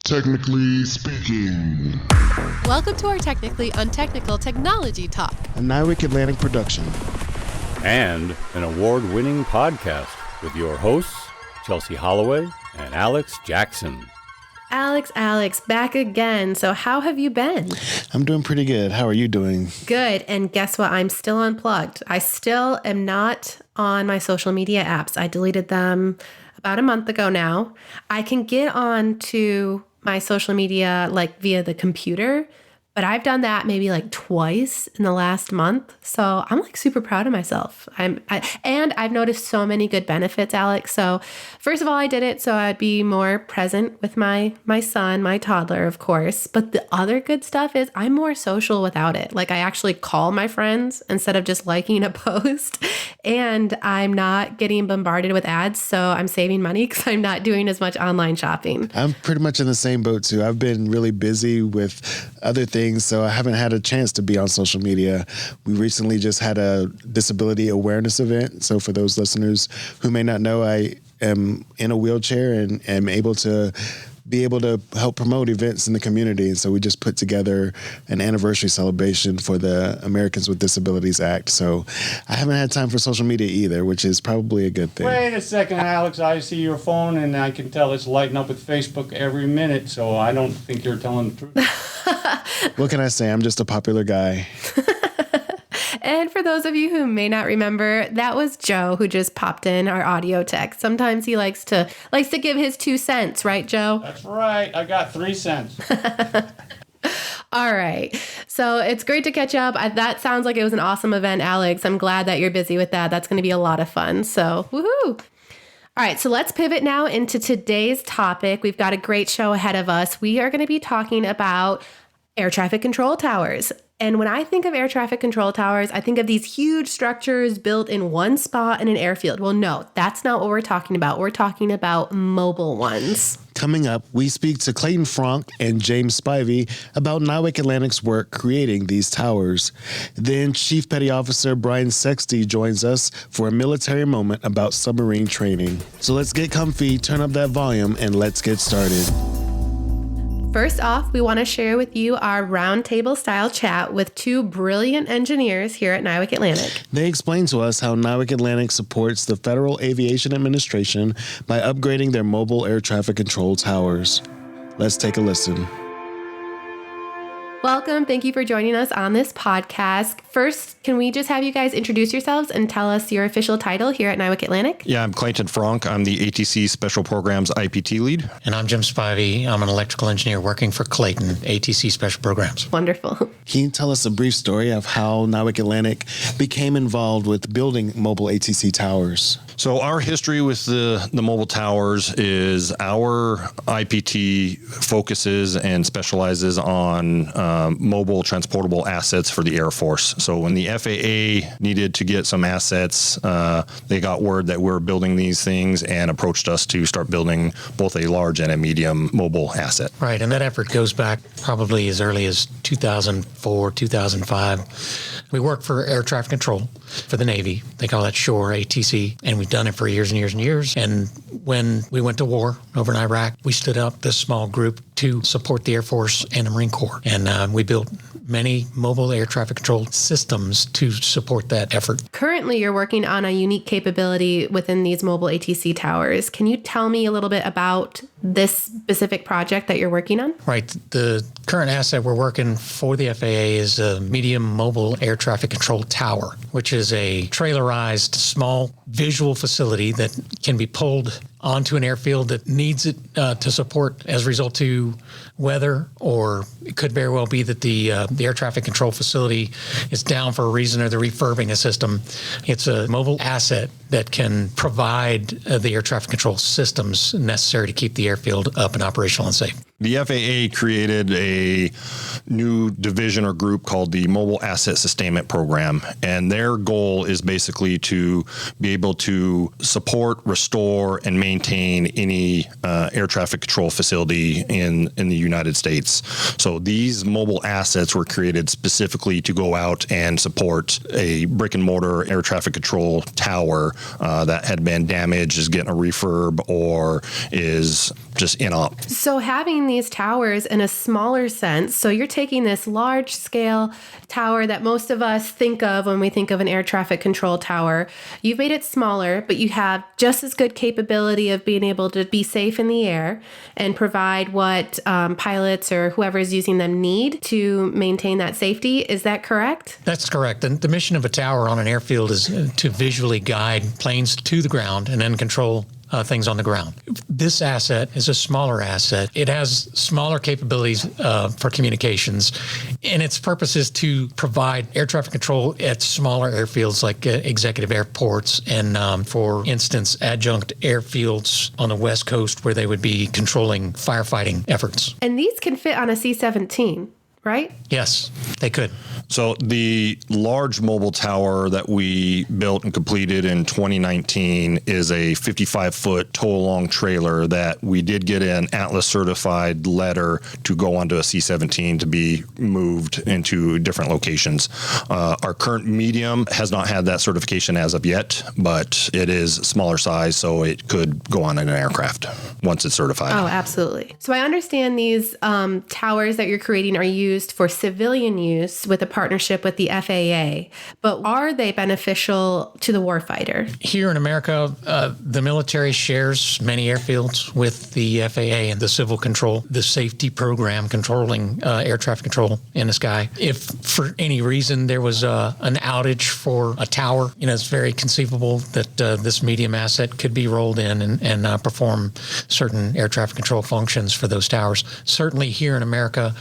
Technically speaking. Welcome to our Technically Untechnical Technology Talk, a NIWC Atlantic production, and an award-winning podcast with your hosts, Chelsie Holloway and Alex Jackson. Alex, back again. So how have you been? I'm doing pretty good. How are you doing? Good. And guess what? I'm still unplugged. I still am not on my social media apps. I deleted them about a month ago now. I can get on to my social media like via the computer, but I've done that maybe like twice in the last month. So I'm like super proud of myself. And I've noticed so many good benefits, Alex. So first of all, I did it so I'd be more present with my son, my toddler, of course. But the other good stuff is I'm more social without it. Like I actually call my friends instead of just liking a post, and I'm not getting bombarded with ads. So I'm saving money because I'm not doing as much online shopping. I'm pretty much in the same boat too. I've been really busy with other things, so I haven't had a chance to be on social media. We recently just had a disability awareness event. So for those listeners who may not know, I am in a wheelchair and am able to help promote events in the community. And so we just put together an anniversary celebration for the Americans with Disabilities Act. So I haven't had time for social media either, which is probably a good thing. Wait a second, Alex. I see your phone and I can tell it's lighting up with Facebook every minute. So I don't think you're telling the truth. What can I say? I'm just a popular guy. And for those of you who may not remember, that was Joe who just popped in our audio tech. Sometimes he likes to give his 2 cents, right, Joe? That's right. I got 3 cents. All right. So it's great to catch up. That sounds like it was an awesome event, Alex. I'm glad that you're busy with that. That's going to be a lot of fun. So woohoo. All right, so let's pivot now into today's topic. We've got a great show ahead of us. We are going to be talking about air traffic control towers. And when I think of air traffic control towers, I think of these huge structures built in one spot in an airfield. Well, no, that's not what we're talking about. We're talking about mobile ones. Coming up, we speak to Clayton Fronk and James Spivey about NIWC Atlantic's work creating these towers. Then Chief Petty Officer Brian Sexty joins us for a military moment about submarine training. So let's get comfy, turn up that volume, and let's get started. First off, we want to share with you our roundtable style chat with 2 brilliant engineers here at NIWC Atlantic. They explain to us how NIWC Atlantic supports the Federal Aviation Administration by upgrading their mobile air traffic control towers. Let's take a listen. Welcome. Thank you for joining us on this podcast. First, can we just have you guys introduce yourselves and tell us your official title here at NIWC Atlantic? Yeah, I'm Clayton Fronk. I'm the ATC Special Programs IPT lead. And I'm James Spivey. I'm an electrical engineer working for Clayton, ATC Special Programs. Wonderful. Can you tell us a brief story of how NIWC Atlantic became involved with building mobile ATC towers? So our history with the mobile towers is our IPT focuses and specializes on mobile transportable assets for the Air Force. So when the FAA needed to get some assets, they got word that we were building these things and approached us to start building both a large and a medium mobile asset. Right, and that effort goes back probably as early as 2004, 2005. We work for air traffic control for the Navy. They call that SHORE, ATC, and we've done it for years and years and years. And when we went to war over in Iraq, we stood up this small group to support the Air Force and the Marine Corps. And we built many mobile air traffic control systems to support that effort. Currently, you're working on a unique capability within these mobile ATC towers. Can you tell me a little bit about this specific project that you're working on? Right. The current asset we're working for the FAA is a medium mobile air traffic control tower, which is a trailerized small visual facility that can be pulled onto an airfield that needs it to support as a result to weather, or it could very well be that the air traffic control facility is down for a reason, or they're refurbing a system. It's a mobile asset that can provide the air traffic control systems necessary to keep the airfield up and operational and safe. The FAA created a new division or group called the Mobile Asset Sustainment Program, and their goal is basically to be able to support, restore, and maintain any air traffic control facility in the United States. So these mobile assets were created specifically to go out and support a brick and mortar air traffic control tower that had been damaged, is getting a refurb, or is just in op. So having these towers in a smaller sense. So you're taking this large scale tower that most of us think of when we think of an air traffic control tower. You've made it smaller, but you have just as good capability of being able to be safe in the air and provide what pilots or whoever is using them need to maintain that safety. Is that correct? That's correct. And the mission of a tower on an airfield is to visually guide planes to the ground and then control things on the ground. This asset is a smaller asset. It has smaller capabilities for communications, and its purpose is to provide air traffic control at smaller airfields like executive airports and, for instance, adjunct airfields on the West Coast where they would be controlling firefighting efforts. And these can fit on a C-17, right? Yes, they could. So the large mobile tower that we built and completed in 2019 is a 55-foot tow-along trailer that we did get an Atlas certified letter to go onto a C-17 to be moved into different locations. Our current medium has not had that certification as of yet, but it is smaller size, so it could go on an aircraft once it's certified. Oh, absolutely. So I understand these towers that you're creating are used for civilian use with a partnership with the FAA, but are they beneficial to the warfighter? Here in America, the military shares many airfields with the FAA and the civil control, the safety program controlling air traffic control in the sky. If for any reason there was an outage for a tower, it's very conceivable that this medium asset could be rolled in and perform certain air traffic control functions for those towers. Certainly here in America,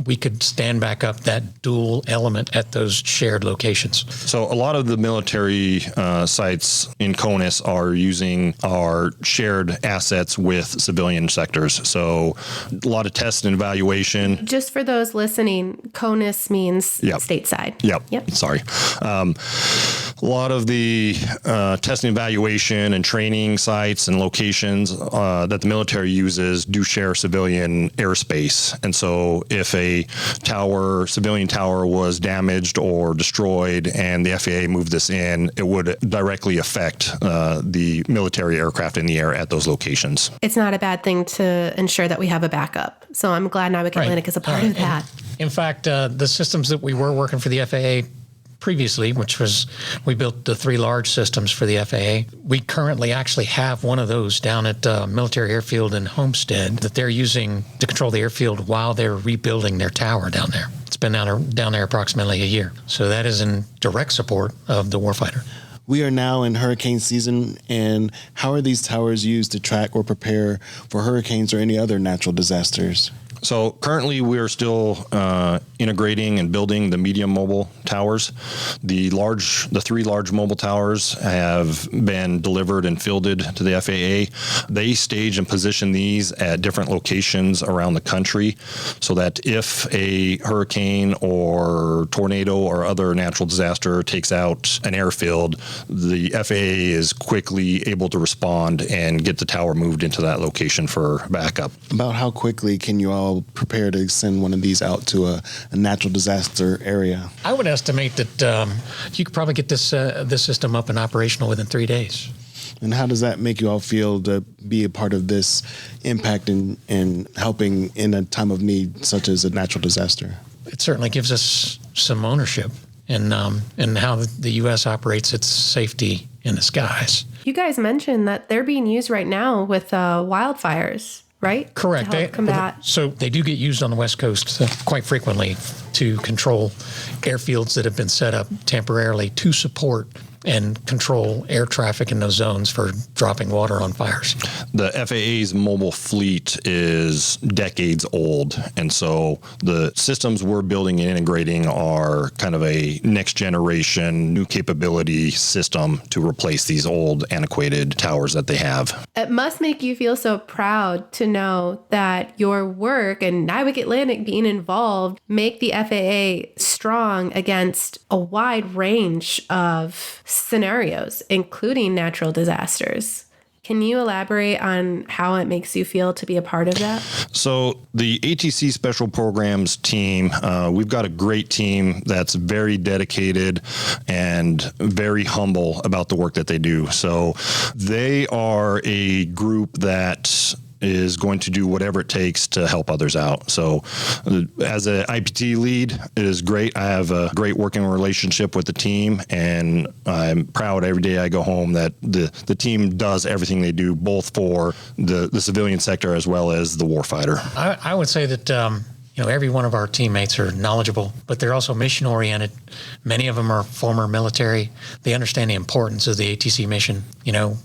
we could stand back up that dual element at those shared locations. So a lot of the military sites in CONUS are using our shared assets with civilian sectors. So a lot of test and evaluation. Just for those listening, CONUS means stateside. Yep. Sorry. A lot of the test and evaluation and training sites and locations that the military uses do share civilian airspace. And so if a civilian tower was damaged or destroyed and the FAA moved this in, it would directly affect the military aircraft in the air at those locations. It's not a bad thing to ensure that we have a backup. So I'm glad NIWC Atlantic is a part of that. In fact, the systems that we were working for the FAA previously, which was, we built the 3 large systems for the FAA. We currently actually have one of those down at Military Airfield in Homestead that they're using to control the airfield while they're rebuilding their tower down there. It's been down there approximately a year. So that is in direct support of the warfighter. We are now in hurricane season, and how are these towers used to track or prepare for hurricanes or any other natural disasters? So currently we are still integrating and building the medium mobile towers. The 3 large mobile towers have been delivered and fielded to the FAA. They stage and position these at different locations around the country so that if a hurricane or tornado or other natural disaster takes out an airfield, the FAA is quickly able to respond and get the tower moved into that location for backup. About how quickly can you all prepare to send one of these out to a natural disaster area? I would estimate that you could probably get this system up and operational within 3 days. And how does that make you all feel to be a part of this impact and helping in a time of need such as a natural disaster? It certainly gives us some ownership in how the U.S. operates its safety in the skies. You guys mentioned that they're being used right now with wildfires, right? Correct. To help combat. So they do get used on the West Coast quite frequently to control airfields that have been set up temporarily to support and control air traffic in those zones for dropping water on fires. The FAA's mobile fleet is decades old, and so the systems we're building and integrating are kind of a next generation, new capability system to replace these old, antiquated towers that they have. It must make you feel so proud to know that your work and NIWC Atlantic being involved make the FAA strong against a wide range of scenarios, including natural disasters. Can you elaborate on how it makes you feel to be a part of that? So the ATC Special Programs team, we've got a great team that's very dedicated and very humble about the work that they do. So they are a group that is going to do whatever it takes to help others out. So as an IPT lead, it is great. I have a great working relationship with the team, and I'm proud every day I go home that the team does everything they do, both for the civilian sector as well as the warfighter. I would say that every one of our teammates are knowledgeable, but they're also mission oriented. Many of them are former military. They understand the importance of the ATC mission.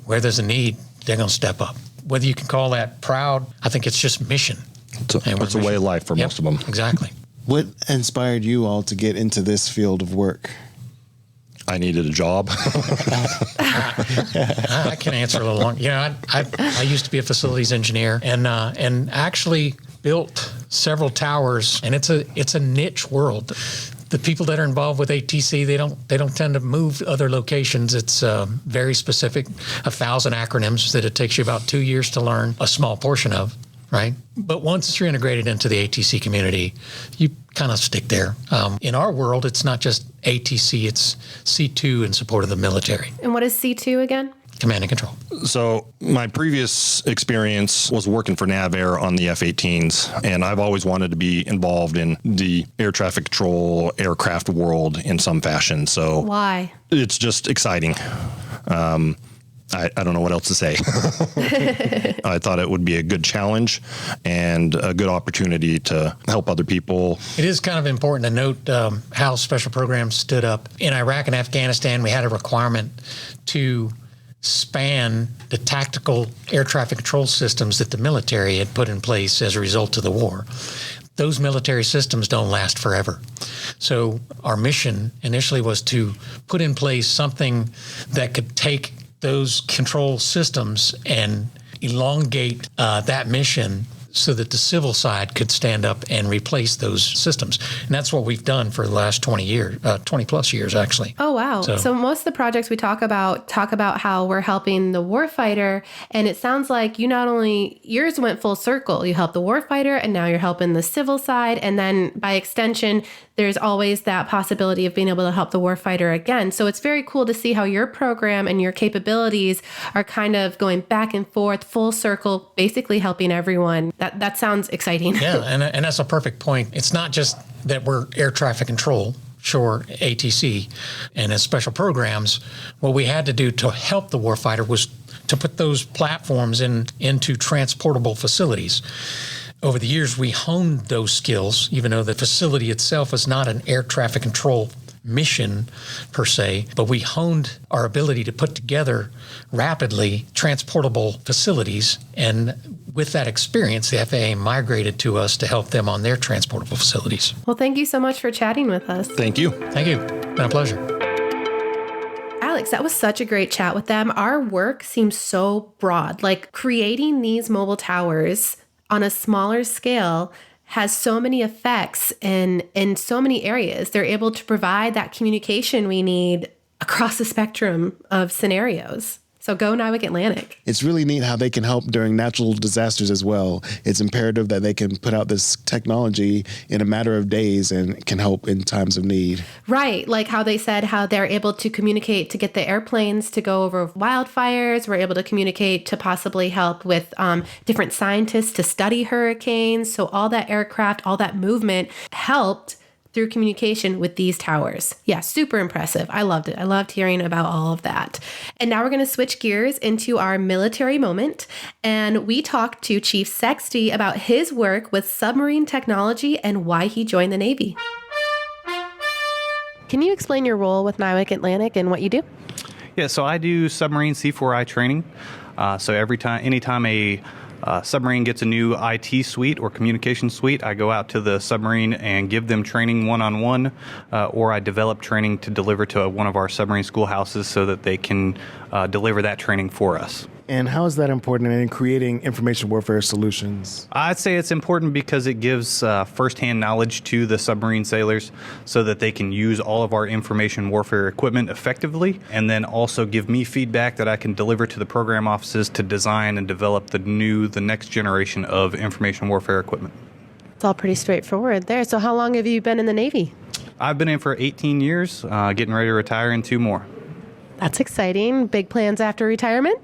Where there's a need, they're going to step up. Whether you can call that proud, I think it's just mission. It's a way of life for most of them. Exactly. What inspired you all to get into this field of work? I needed a job. I can answer a little long. I used to be a facilities engineer and actually built several towers, and it's a niche world. The people that are involved with ATC, they don't tend to move to other locations. It's very specific, 1,000 acronyms that it takes you about 2 years to learn a small portion of, right? But once you're integrated into the ATC community, you kind of stick there. In our world, it's not just ATC, it's C2 in support of the military. And what is C2 again? Command and control. So my previous experience was working for NavAir on the F-18s, and I've always wanted to be involved in the air traffic control aircraft world in some fashion. So why? It's just exciting. I don't know what else to say. I thought it would be a good challenge and a good opportunity to help other people. It is kind of important to note how special programs stood up. In Iraq and Afghanistan, we had a requirement to span the tactical air traffic control systems that the military had put in place as a result of the war. Those military systems don't last forever. So our mission initially was to put in place something that could take those control systems and elongate that mission so that the civil side could stand up and replace those systems. And that's what we've done for the last 20 plus years, actually. Oh, wow. So most of the projects we talk about how we're helping the warfighter. And it sounds like yours went full circle. You helped the warfighter, and now you're helping the civil side. And then by extension, there's always that possibility of being able to help the warfighter again. So it's very cool to see how your program and your capabilities are kind of going back and forth, full circle, basically helping everyone. That sounds exciting. Yeah, and that's a perfect point. It's not just that we're air traffic control, sure, ATC, and as special programs, what we had to do to help the warfighter was to put those platforms into transportable facilities. Over the years, we honed those skills, even though the facility itself is not an air traffic control mission per se, but we honed our ability to put together rapidly transportable facilities. And with that experience, the FAA migrated to us to help them on their transportable facilities. Well, thank you so much for chatting with us. Thank you. Thank you. Been a pleasure. Alex, that was such a great chat with them. Our work seems so broad, like creating these mobile towers on a smaller scale has so many effects in so many areas. They're able to provide that communication we need across the spectrum of scenarios. So go NIWC Atlantic. It's really neat how they can help during natural disasters as well. It's imperative that they can put out this technology in a matter of days and can help in times of need. Right. Like how they said how they're able to communicate to get the airplanes to go over wildfires. We're able to communicate to possibly help with different scientists to study hurricanes. So all that aircraft, all that movement helped through communication with these towers. Yeah, super impressive. I loved it. I loved hearing about all of that. And now we're going to switch gears into our military moment. And we talked to Chief Sexty about his work with submarine technology and why he joined the Navy. Can you explain your role with NIWC Atlantic and what you do? Yeah, so I do submarine C4I training. So anytime a submarine gets a new IT suite or communication suite, I go out to the submarine and give them training one-on-one, or I develop training to deliver to one of our submarine schoolhouses so that they can deliver that training for us. And how is that important in creating information warfare solutions? I'd say it's important because it gives firsthand knowledge to the submarine sailors so that they can use all of our information warfare equipment effectively, and then also give me feedback that I can deliver to the program offices to design and develop the next generation of information warfare equipment. It's all pretty straightforward there. So how long have you been in the Navy? I've been in for 18 years, getting ready to retire in 2 more. That's exciting. Big plans after retirement?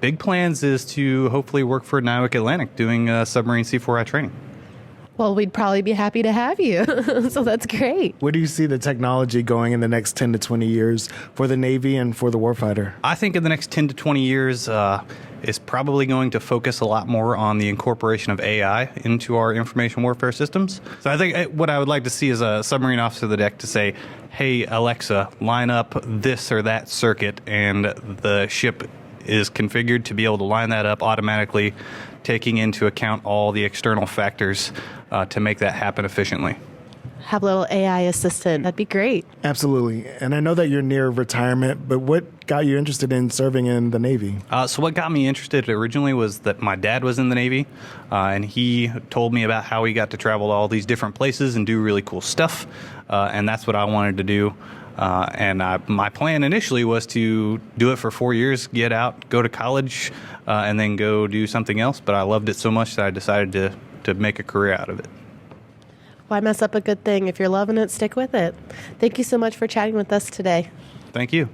Big plans is to hopefully work for NIWC Atlantic doing submarine C4I training. Well, we'd probably be happy to have you. So that's great. Where do you see the technology going in the next 10 to 20 years for the Navy and for the warfighter? I think in the next 10 to 20 years, is probably going to focus a lot more on the incorporation of AI into our information warfare systems. So I think what I would like to see is a submarine officer of the deck to say, hey, Alexa, line up this or that circuit, and the ship is configured to be able to line that up automatically, taking into account all the external factors to make that happen efficiently. Have a little AI assistant. That'd be great. Absolutely. And I know that you're near retirement, but what got you interested in serving in the Navy? So what got me interested originally was that my dad was in the Navy, and he told me about how he got to travel to all these different places and do really cool stuff, and that's what I wanted to do. My plan initially was to do it for 4 years, get out, go to college, and then go do something else. But I loved it so much that I decided to make a career out of it. Why mess up a good thing? If you're loving it, stick with it. Thank you so much for chatting with us today. Thank you.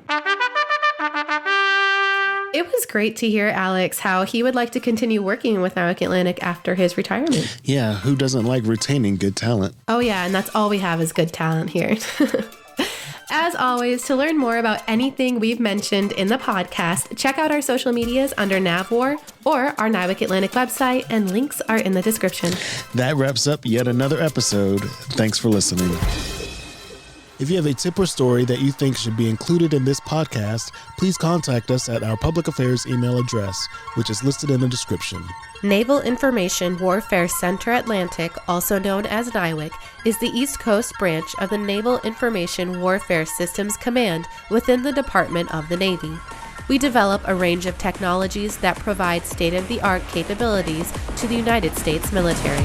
It was great to hear, Alex, how he would like to continue working with NIWC Atlantic after his retirement. Yeah, who doesn't like retaining good talent? Oh, yeah, and that's all we have is good talent here. As always, to learn more about anything we've mentioned in the podcast, check out our social medias under NavWar or our NIWC Atlantic website, and links are in the description. That wraps up yet another episode. Thanks for listening. If you have a tip or story that you think should be included in this podcast, please contact us at our public affairs email address, which is listed in the description. Naval Information Warfare Center Atlantic, also known as NIWC, is the East Coast branch of the Naval Information Warfare Systems Command within the Department of the Navy. We develop a range of technologies that provide state-of-the-art capabilities to the United States military.